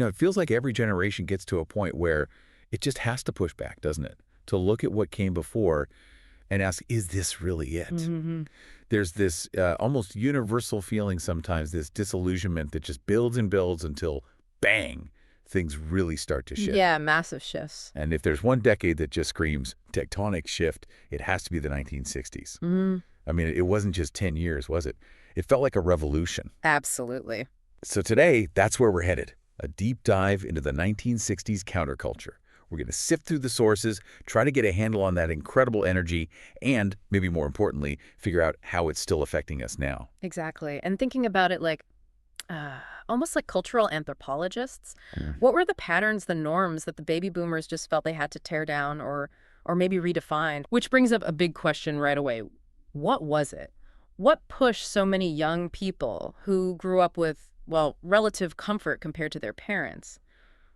It feels like every generation gets to a point where it just has to push back, doesn't it? To look at what came before and ask, is this really it? Mm-hmm. There's this almost universal feeling sometimes, this disillusionment that just builds and builds until, bang, things really start to shift. Yeah, massive shifts. And if there's one decade that just screams tectonic shift, it has to be the 1960s. Mm, I mean, it wasn't just 10 years, was it? It felt like a revolution. absolutely. So today, that's where we're headed. A deep dive into the 1960s counterculture. We're going to sift through the sources, try to get a handle on that incredible energy, and, maybe more importantly, figure out how it's still affecting us now. Exactly. And thinking about it like almost like cultural anthropologists, Mm. what were the patterns, the norms that the baby boomers just felt they had to tear down or maybe redefine? Which brings up a big question right away. What was it? What pushed so many young people who grew up with, well, relative comfort compared to their parents?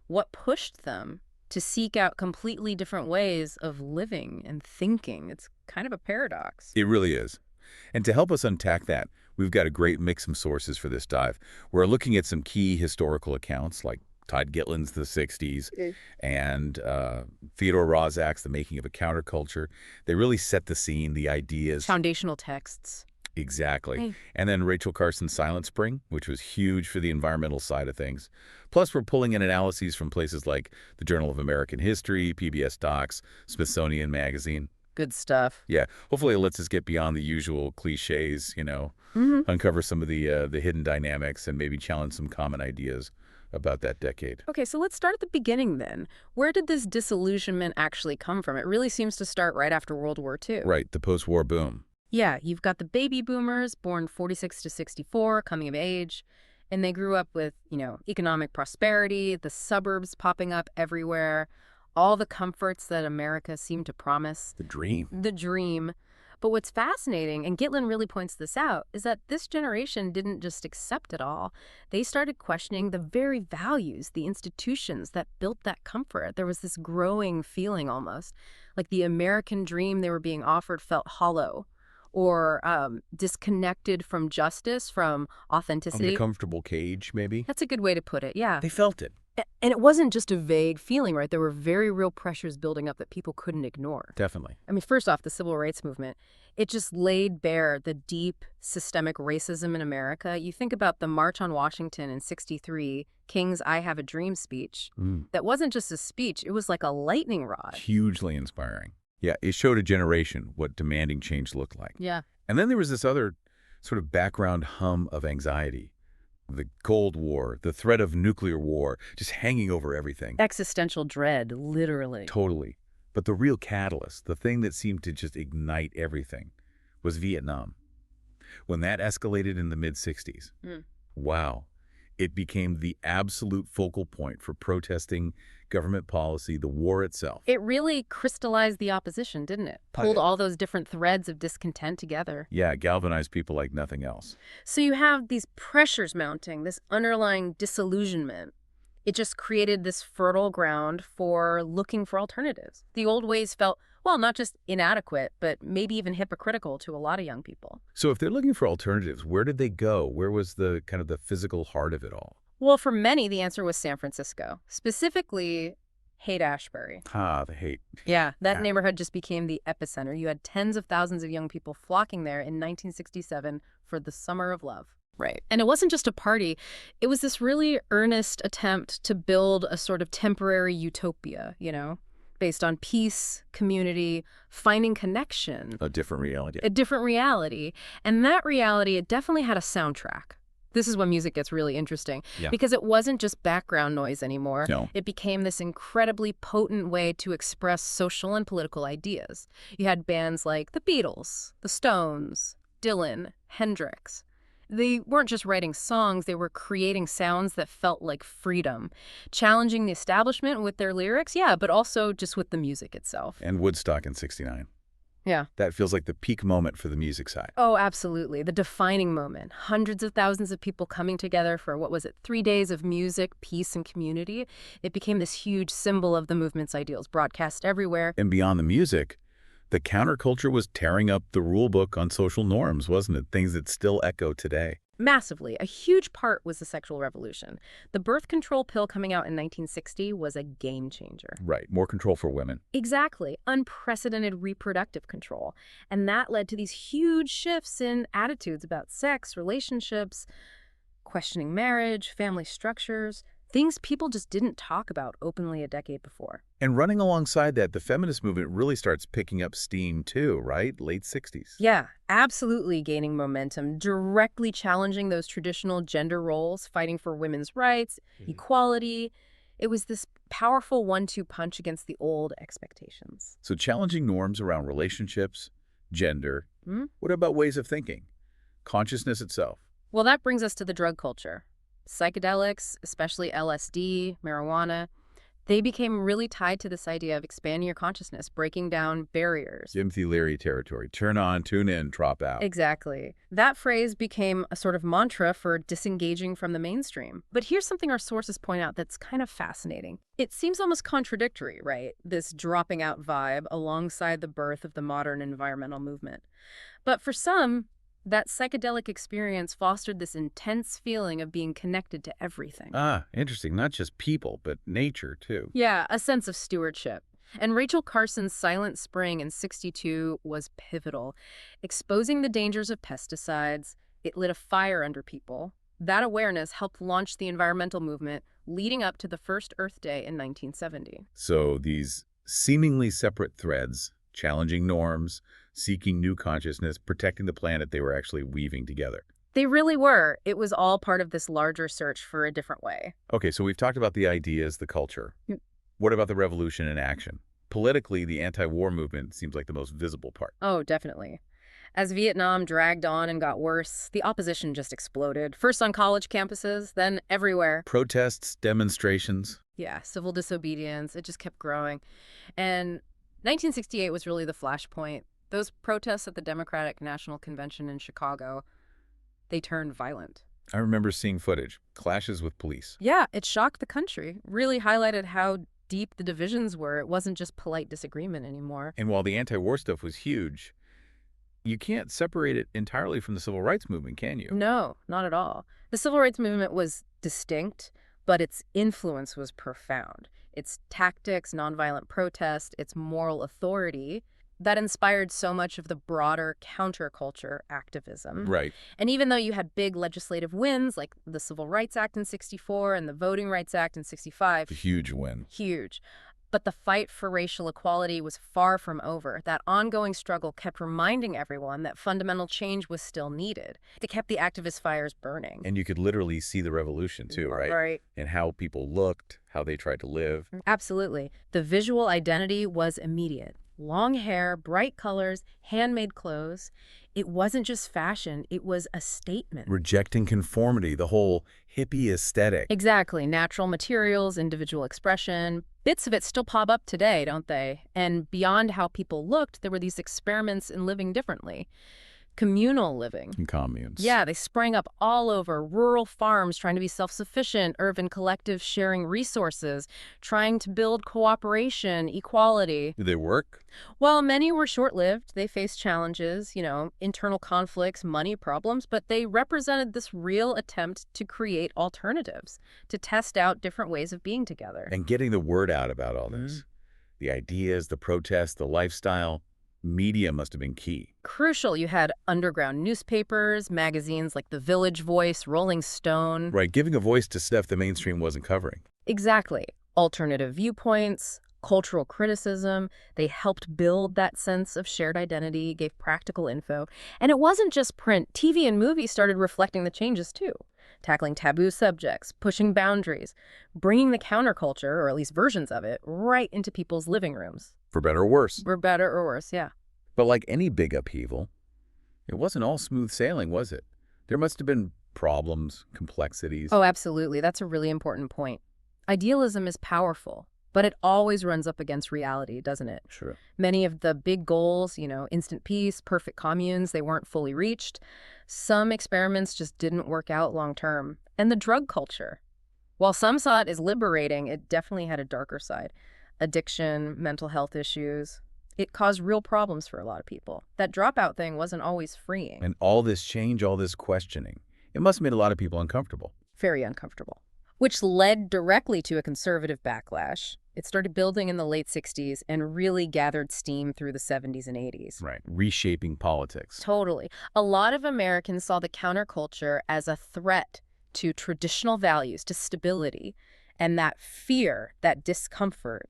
What pushed them to seek out completely different ways of living and thinking? It's kind of a paradox. It really is. And to help us unpack that, we've got a great mix of sources for this dive. We're looking at some key historical accounts like Todd Gitlin's The 60s and Theodore Roszak's The Making of a Counterculture. They really set the scene, the ideas. Foundational texts. Exactly. Hey. And then Rachel Carson's Silent Spring, which was huge for the environmental side of things. Plus, we're pulling in analyses from places like the Journal of American History, PBS Docs, Smithsonian Magazine. Good stuff. Yeah, hopefully it lets us get beyond the usual cliches, Mm-hmm. uncover some of the hidden dynamics and maybe challenge some common ideas about that decade. Okay, so let's start at the beginning then. Where did this disillusionment actually come from? It really seems to start right after World War II. Right, the post-war boom. Yeah, you've got the baby boomers born 46 to 64, coming of age, and they grew up with, economic prosperity, the suburbs popping up everywhere, all the comforts that America seemed to promise. The dream. The dream. But what's fascinating, and Gitlin really points this out, is that this generation didn't just accept it all. They started questioning the very values, the institutions that built that comfort. There was this growing feeling almost, like the American dream they were being offered felt hollow or disconnected from justice, from authenticity. A comfortable cage, maybe? That's a good way to put it, yeah. They felt it. And it wasn't just a vague feeling, right? There were very real pressures building up that people couldn't ignore. Definitely. I mean, first off, the civil rights movement, it just laid bare the deep systemic racism in America. You think about the March on Washington in '63, King's I Have a Dream speech. That wasn't just a speech, it was like a lightning rod. Hugely inspiring. Yeah, it showed a generation what demanding change looked like. Yeah. And then there was this other sort of background hum of anxiety. The Cold War, the threat of nuclear war, just hanging over everything. Existential dread, literally. Totally. But the real catalyst, the thing that seemed to just ignite everything, was Vietnam. When that escalated in the mid-60s, wow, it became the absolute focal point for protesting government policy, the war itself. It really crystallized the opposition, didn't it? Pulled all those different threads of discontent together. Yeah, it galvanized people like nothing else. So you have these pressures mounting, this underlying disillusionment. It just created this fertile ground for looking for alternatives. The old ways felt, well, not just inadequate, but maybe even hypocritical to a lot of young people. So if they're looking for alternatives, where did they go? Where was the kind of the physical heart of it all? Well, for many, the answer was San Francisco, specifically Haight-Ashbury. The hate. Yeah, that neighborhood just became the epicenter. You had tens of thousands of young people flocking there in 1967 for the Summer of Love. Right. And it wasn't just a party. It was this really earnest attempt to build a sort of temporary utopia, based on peace, community, finding connection. A different reality. A different reality. And that reality, it definitely had a soundtrack. This is when music gets really interesting, because it wasn't just background noise anymore. No. It became this incredibly potent way to express social and political ideas. You had bands like the Beatles, the Stones, Dylan, Hendrix. They weren't just writing songs, they were creating sounds that felt like freedom, challenging the establishment with their lyrics, but also just with the music itself. And Woodstock in '69. Yeah. That feels like the peak moment for the music side. Oh, absolutely. The defining moment. Hundreds of thousands of people coming together for, 3 days of music, peace, and community. It became this huge symbol of the movement's ideals, broadcast everywhere. And beyond the music, the counterculture was tearing up the rule book on social norms, wasn't it? Things that still echo today. Massively. A huge part was the sexual revolution. The birth control pill coming out in 1960 was a game changer. Right, more control for women. Exactly. Unprecedented reproductive control. And that led to these huge shifts in attitudes about sex, relationships, questioning marriage, family structures, things people just didn't talk about openly a decade before. And running alongside that, the feminist movement really starts picking up steam too, right? Late 60s. Yeah, absolutely gaining momentum, directly challenging those traditional gender roles, fighting for women's rights, equality. It was this powerful one-two punch against the old expectations. So challenging norms around relationships, gender. What about ways of thinking? Consciousness itself. Well, that brings us to the drug culture. Psychedelics, especially LSD, marijuana, they became really tied to this idea of expanding your consciousness, breaking down barriers. Timothy Leary territory. Turn on, tune in, drop out. Exactly. That phrase became a sort of mantra for disengaging from the mainstream. But here's something our sources point out that's kind of fascinating. It seems almost contradictory, right? This dropping out vibe alongside the birth of the modern environmental movement. But for some, that psychedelic experience fostered this intense feeling of being connected to everything. Ah, interesting. Not just people, but nature, too. Yeah, a sense of stewardship. And Rachel Carson's Silent Spring in '62 was pivotal. Exposing the dangers of pesticides, it lit a fire under people. That awareness helped launch the environmental movement leading up to the first Earth Day in 1970. So these seemingly separate threads, challenging norms, seeking new consciousness, protecting the planet, they were actually weaving together. They really were. It was all part of this larger search for a different way. Okay, so we've talked about the ideas, the culture. What about the revolution in action? Politically, the anti-war movement seems like the most visible part. Oh, definitely. As Vietnam dragged on and got worse, the opposition just exploded. First on college campuses, then everywhere. Protests, demonstrations. Yeah, civil disobedience, it just kept growing. And 1968 was really the flashpoint. Those protests at the Democratic National Convention in Chicago, they turned violent. I remember seeing footage, clashes with police. Yeah, it shocked the country, really highlighted how deep the divisions were. It wasn't just polite disagreement anymore. And while the anti-war stuff was huge, you can't separate it entirely from the civil rights movement, can you? No, not at all. The civil rights movement was distinct, but its influence was profound. Its tactics, nonviolent protest, its moral authority, that inspired so much of the broader counterculture activism. Right. And even though you had big legislative wins, like the Civil Rights Act in '64 and the Voting Rights Act in '65. A huge win. Huge. But the fight for racial equality was far from over. That ongoing struggle kept reminding everyone that fundamental change was still needed. It kept the activist fires burning. And you could literally see the revolution too, right? Right. And how people looked, how they tried to live. Absolutely. The visual identity was immediate. Long hair, bright colors, handmade clothes. It wasn't just fashion, it was a statement. Rejecting conformity, the whole hippie aesthetic. Exactly. Natural materials, individual expression. Bits of it still pop up today, don't they? And beyond how people looked, there were these experiments in living differently. Communal living. And communes. Yeah, they sprang up all over. Rural farms trying to be self-sufficient, urban collectives sharing resources, trying to build cooperation, equality. Did they work? Well, many were short-lived. They faced challenges, internal conflicts, money problems, but they represented this real attempt to create alternatives, to test out different ways of being together. And getting the word out about all this. The ideas, the protests, the lifestyle. Media must have been key. Crucial. You had underground newspapers, magazines like The Village Voice, Rolling Stone. Right, giving a voice to stuff the mainstream wasn't covering. Exactly. Alternative viewpoints, cultural criticism. They helped build that sense of shared identity, gave practical info. And it wasn't just print. TV and movies started reflecting the changes too. Tackling taboo subjects, pushing boundaries, bringing the counterculture, or at least versions of it, right into people's living rooms. For better or worse. For better or worse, yeah. But like any big upheaval, it wasn't all smooth sailing, was it? There must have been problems, complexities. Oh, absolutely. That's a really important point. Idealism is powerful, but it always runs up against reality, doesn't it? Sure. Many of the big goals, instant peace, perfect communes, they weren't fully reached. Some experiments just didn't work out long term. And the drug culture. While some saw it as liberating, it definitely had a darker side. Addiction, mental health issues. It caused real problems for a lot of people. That dropout thing wasn't always freeing. And all this change, all this questioning, It must have made a lot of people uncomfortable. Very uncomfortable. Which led directly to a conservative backlash. It started building in the late 60s and really gathered steam through the 70s and 80s. Right. Reshaping politics. Totally. A lot of Americans saw the counterculture as a threat to traditional values, to stability, and that fear, that discomfort,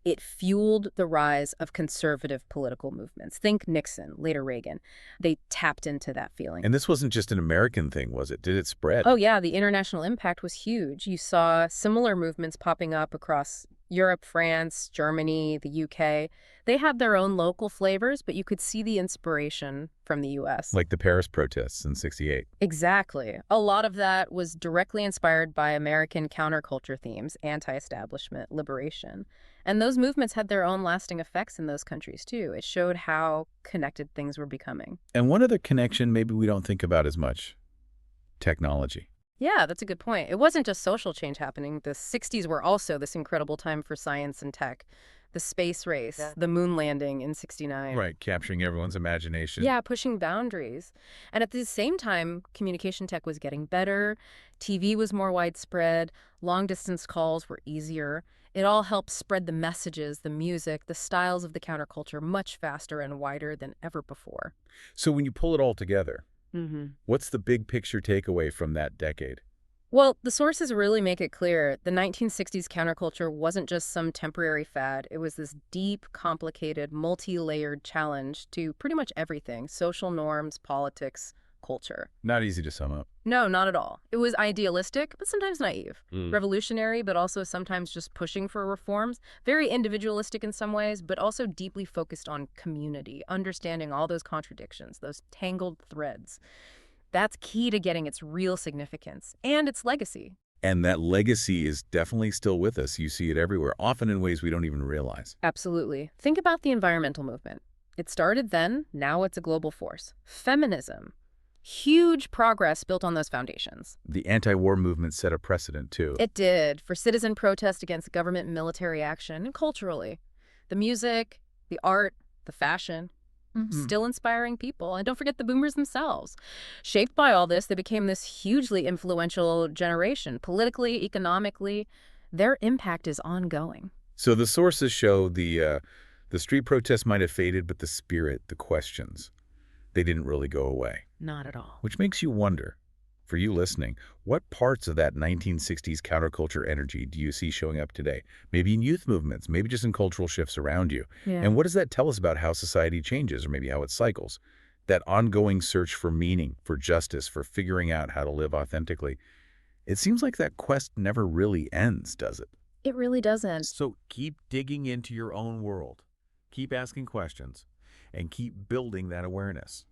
it fueled the rise of conservative political movements. Think Nixon, later Reagan. They tapped into that feeling. And this wasn't just an American thing, was it? Did it spread? Oh, yeah, the international impact was huge. You saw similar movements popping up across Europe, France, Germany, the UK. They had their own local flavors, but you could see the inspiration from the US. Like the Paris protests in '68. Exactly. A lot of that was directly inspired by American counterculture themes, anti-establishment, liberation. And those movements had their own lasting effects in those countries, too. It showed how connected things were becoming. And one other connection maybe we don't think about as much, technology. Yeah, that's a good point. It wasn't just social change happening. The 60s were also this incredible time for science and tech. The space race, the moon landing in '69. Right, capturing everyone's imagination. Yeah, pushing boundaries. And at the same time, communication tech was getting better, TV was more widespread, long-distance calls were easier. It all helped spread the messages, the music, the styles of the counterculture much faster and wider than ever before. So when you pull it all together, Mm-hmm. what's the big picture takeaway from that decade? Well, the sources really make it clear the 1960s counterculture wasn't just some temporary fad. It was this deep, complicated, multi-layered challenge to pretty much everything: social norms, politics, culture. Not easy to sum up. No, not at all. It was idealistic, but sometimes naive. Revolutionary, but also sometimes just pushing for reforms. Very individualistic in some ways, but also deeply focused on community, understanding all those contradictions, those tangled threads. That's key to getting its real significance and its legacy. And that legacy is definitely still with us. You see it everywhere, often in ways we don't even realize. Absolutely. Think about the environmental movement. It started then, now it's a global force. Feminism. Huge progress built on those foundations. The anti-war movement set a precedent, too. It did, for citizen protest against government and military action, and culturally. The music, the art, the fashion, still inspiring people. And don't forget the boomers themselves. Shaped by all this, they became this hugely influential generation. Politically, economically, their impact is ongoing. So the sources show the street protests might have faded, but the spirit, the questions, they didn't really go away. Not at all. Which makes you wonder, for you listening, what parts of that 1960s counterculture energy do you see showing up today? Maybe in youth movements, maybe just in cultural shifts around you. Yeah. And what does that tell us about how society changes, or maybe how it cycles? That ongoing search for meaning, for justice, for figuring out how to live authentically. It seems like that quest never really ends, does it? It really doesn't. So keep digging into your own world. Keep asking questions. And keep building that awareness.